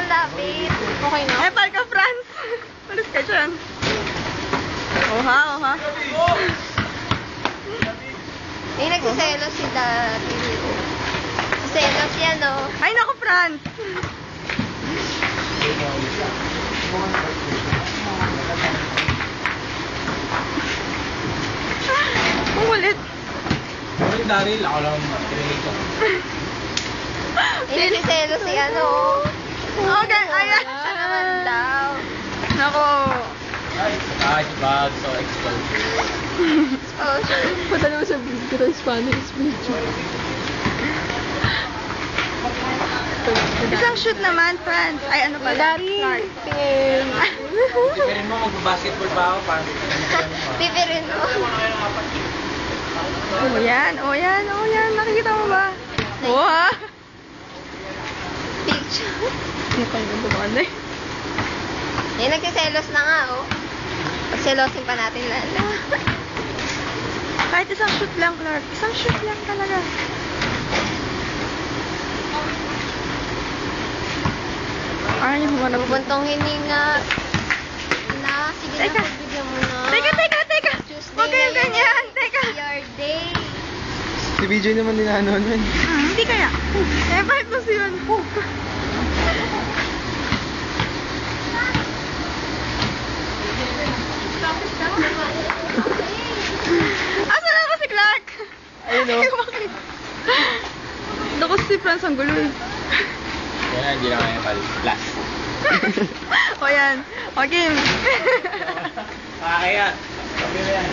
malapit. Okay na. Eh, pal ka, Franz. Malis ka dyan. Oha, oha. Eh, nagsiselos si Daddy. Selos yan, oh. Ay, naku, Franz. Umulit. Ulit Daryl, ako lang pinito. Eh, nagsiselos si ano, oh. Okay, ayan. Siya naman daw. Nako. Ah, si bag, so exposed. Oh, Punta naman sa video, Spanish video. Isang shoot naman, Franz. Ay, ano pala? Clark. Tingin. Pipirin mo, magbabasketball ba ako? Parang pipirin mo. Oh, yan. Oh, yan. Oh, yan. Nakikita mo ba? Oh, ha? Picture. Hindi pa yung dumaan eh. Eh, nagsiselos na nga, oh. Pagselosin pa natin lalo. Kahit isang shoot lang, Clark. Isang shoot lang talaga. Ay, humanap mo. Bubuntong hininga. Na, sige Teka. na, pagbigyan mo na. Teka. Tuesday Huwag kayong ngayon ganyan. eh. Teka. Your day. si BJ naman din ano nun. Hindi kaya. Eh, bakit mo siya? Asa na ako si Clark? Ayun o. Naku si Franz ang gulo eh. Yan, hindi na kaya pal. Plus. O yan. O game. Kaya. Sabi mo yan.